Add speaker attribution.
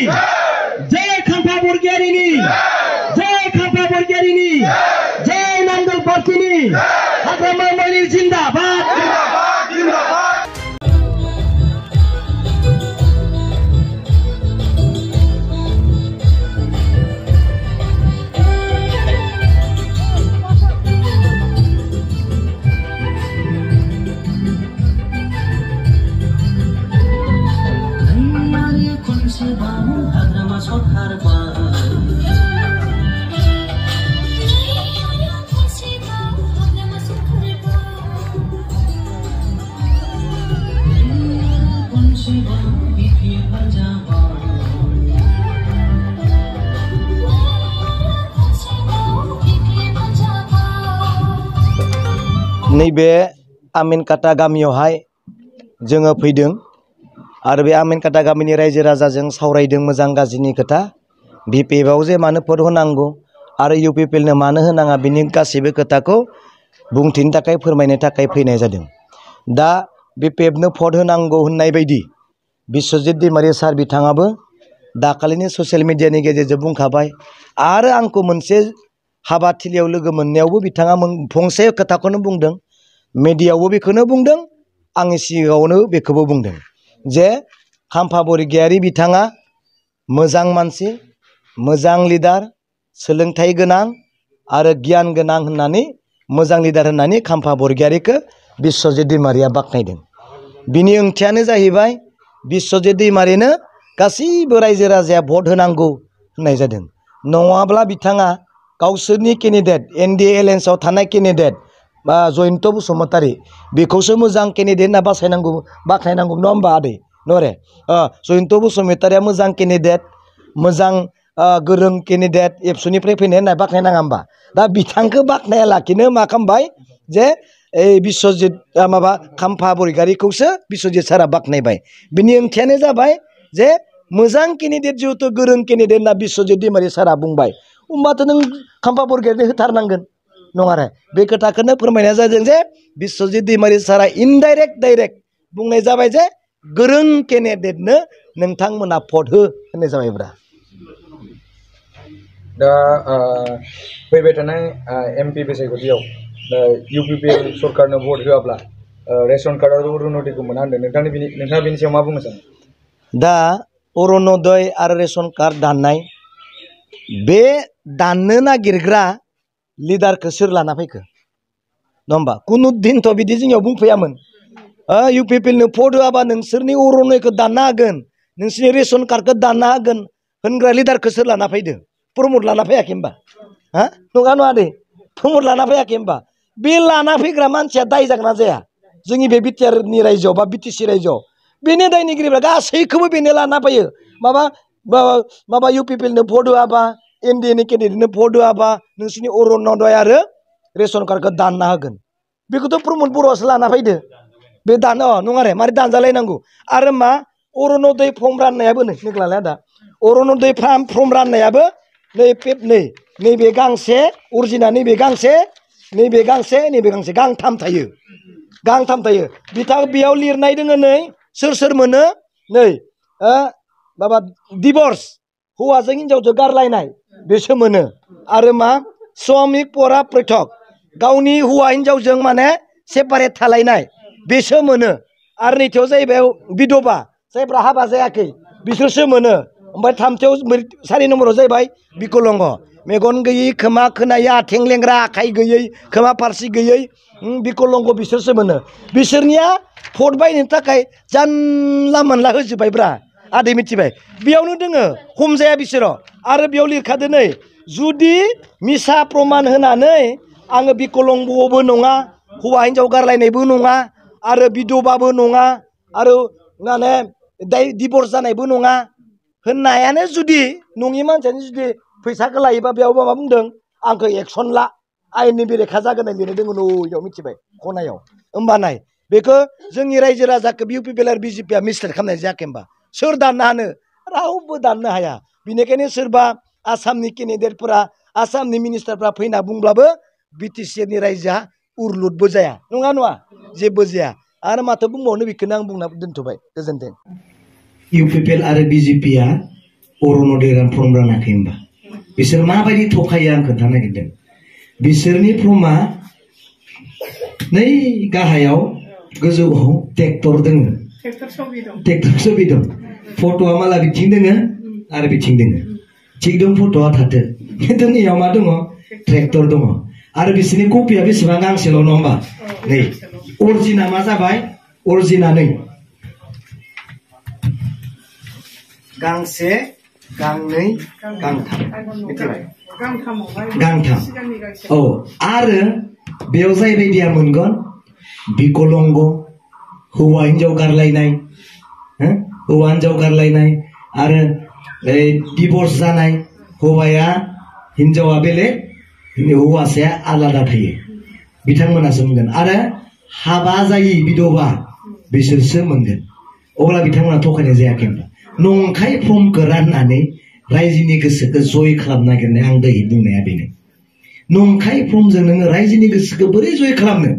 Speaker 1: जय खाम्फा बरगयारिनि जय खाम्फा बरगयारिनि जय नांगोल पार्टीनि हाग्रामा माइनि जिंदाबाद नैबे आमिनकाटा गामियावहाय जोङो फैदों आरो बे आमिनकाटा गामिनि रायजो राजाजों सावरायदों मोजां गाज्रिनि खोथा बिपिएफआव जे मानो भट होनांगौ आरो इउपिपिएलनो मानो होनाङा बिनि गासैबो खोथाखौ बुंथिनो थाखाय फोरमायनो थाखाय फैनाय जादों। दा बिपिएफनो भट होनांगौ होननाय बायदि बिश्वजित दैमारि सार बिथाङाबो दाखालिनि ससियेल मिडियानि गेजेरजों बुंखाबाय आरो आंखौ मोनसे हाबाथिलियाव लोगो मोननायावबो बिथाङा फंसे खोथाखौनो बुंदों मिडियायावबो बेखौनो बुंदों आंनि सिगाङावनो बेखौबो बुंदों जे खाम्फा बरगयारि बिथाङा मोजां मानसि मोजां लिडार सोलोंथाइ गोनां आरो गियान गोनां होननानै मोजां लिडार होननानै खाम्फा बरगयारिखौ बिश्वजित दैमारिया बाख्नायदों। बिनि ओंथियानो जाहैबाय बिश्वजित दैमारिनो गासैबो रायजो राजाया भट होनांगौ होननाय जादों। नङाब्ला बिथाङा गावसोरनि केन्डिडेट एनडिए एलायेन्सआव थानाय केन्डिडेट बा जयन्त बसुमतारी बेखौसो मोजां केन्डिडेट होनना बाख्नायनांगौ नङा होमबा आदै नरे जयन्त बसुमतारीया मोजां केन्डिडेट मोजां गोरों केन्डिडेट एबसुनिफ्राय फैनाय होनना बाख्नायनाङा होमबा दा बिथांखौ बाख्नाया लाखिनो मा खालामबाय जे बिश्वजित माबा खाम्फा बरगयारिखौसो बिश्वजित सारा बाख्नायबाय। बिनि ओंथियानो जाबाय जे मोजां केन्डिडेट जिहेतु गोरों केन्डिडेट होनना बिश्वजित दैमारि सारा बुंबाय होमबाथ' नों खाम्फा बरगयारिनो होथारनांगोन नङा आरो बे खोथाखौनो फोरमायनाय जादों जे बिश्वजित दैमारि सारा इनडाइरेक्ट डाइरेक्ट बुंनाय जाबाय जे गोरों केन्डिडेटनो नोंथांमोना भट हो होननाय जाबायब्रा।
Speaker 2: दा फैबाय थानाय एमपि बिसायख'थियाव इउपिपिएल सरकारनो भट होआब्ला रेशन कार्ड आरो अरुनदयखौ मोना होनदों नोंथाङा बेनि सायाव मा बुंनो सानो?
Speaker 1: दा अरुनदय आरो रेशन कार्ड दाननाय बे दाननो नागिरग्रा लिडारखौ सोर लाना फैखो नङा होमबा कुनु दिनथ' बिदि जोंनियाव बुंफैयामोन इउपिपिएलनो भट होआबा नोंसोरनि अरुनदयखौ दानना होगोन नोंसोरनि रेशन कार्डखौ दानना होगोन होनग्रा लिडारखौ सोर लाना फैदों प्रमद लाना फैयाखै होमबा नङा नङा दे प्रमद लाना फैयाखै होमबा बे लाना फैग्रा मानसिया दाय जागोन ना जाया जोंनि बे बिटिआरनि रायजोआव बा बिटिसि रायजोआव बेनो दायनिगिरिफ्रा गासैखौबो बेनो लाना फैयो माबा इउपिपिएलनो भट होआबा एनडिएनि केन्डिडेटनो भट होआबा नोंसोरनि अरुनदय आरो रेशन कार्डखौ दानना होगोन बेखौथ' प्रमद बर'आसो लाना फैदो बे दानो नङा रे मारै दानजालायनांगौ आरो मा अरुनदय फर्म राननायाबो नोंलाय दा अरुनदय फर्म राननायाबो नैबे गांसे अरिजिनाल नैबे गांसे गांथाम थायो बिथां बेयाव लिरनाय दोङो नै सोर मोनो नै माबा डिभर्स हौवाजों हिनजावजों गारलायनाय बेसो मोनो आरो मा स्वामिक परा पृथक गावनि हौवा हिनजावजों माने सेपारेट थालायनाय बेसो मोनो आरो नैथियाव जाहैबाय बिधबा जायफ्रा हाबा जायाखै बिसोरसो मोनो ओमफ्राय थामथियाव 4 नम्बराव जाहैबाय बिकलंग मेगन गैयै खोमा खोनायै आथिं लेंग्रा आखाइ गैयै खोमा फारसि गैयै बिकलंग बिसोरसो मोनो बिसोरनिया भट बायनो थाखाय जानला मोनला होजोब्बायब्रा आदै मिथिबाय बेयावनो दोङो हमजाया बिसोरो आरो बेयाव लिरखादो नै जुदि मिसा प्रमाण होनानै आङो बिकलंगबो नङा हौवा हिनजाव गारलायनायबो नङा आरो बिधबाबो नङा आरो माने डिभर्स जानायबो नङा होननायानो जुदि नङि मानसियानो जुदि फैसाखौ लायोबा बेयावबो मा बुंदों आंखौ एक्सन ला आयेननि बेरेखा जागोन होननाय लिरनाय दङ न'याव मिथिबाय खनायाव होमबा नाय बेखौ जोंनि रायजो राजाखौ इउपिपिएल आरो बिजेपिआ मिसलेट खालामनाय जायाखै होमबा सोर दाननो हानो रावबो दाननो हाया बेनिखायनो सोरबा आसामनि केन्डिडेटफोरा आसामनि मिनिस्टारफ्रा फैना बुंब्लाबो बिटिसिनि रायजोआ उरलुदबो जाया नङा जेबो जाया आरो माथो बुंबावनो बेखौनो आं बुंना दोनथ'बाय गोजोन्थों।
Speaker 3: इउपिपिएल आरो बिजेपिआ
Speaker 1: अरुण'दयनि फर्म रानाखै होमबा बिसोर माबायदि थखायो आं खोन्थानो नागिरदों बिसोरनि फर्मा नै गाहायाव गोजौआव ट्रेक्टर दङ ट्रेक्टर छबि दं फट'आ माला बिथिं दङ आरो बिथिं दङ थिग दं फट'आ थाथो खिन्थु नैयाव मा दङ ट्रेक्टर दङ आरो बिसोरनि कपिया बेसेबां गांसेल' नङा होमबा नै अरिजिना मा जाबाय अरिजिना नै गांसे गांनै गांथाम मिथिबाय गांथाम औ आरो बेयाव जायबायदिया मोनगोन बिकलंग हौवा हिनजाव गारलायनाय हौवा हिनजाव गारलायनाय आरो डिभर्स जानाय हौवाया हिनजावा बेलेग हौवासाया आलादा थायो बिथांमोनासो मोनगोन आरो हाबा जायि बिधवा बिसोरसो मोनगोन अब्ला बिथांमोना थगायनाय जायाखै होनबा नंखाय फर्मखौ राननानै रायजोनि गोसोखौ जय खालामनो नागिरनाय आं दहाय बुंनाया बेनो नंखाय फर्मजों नोङो रायजोनि गोसोखौ बोरै जय खालामनो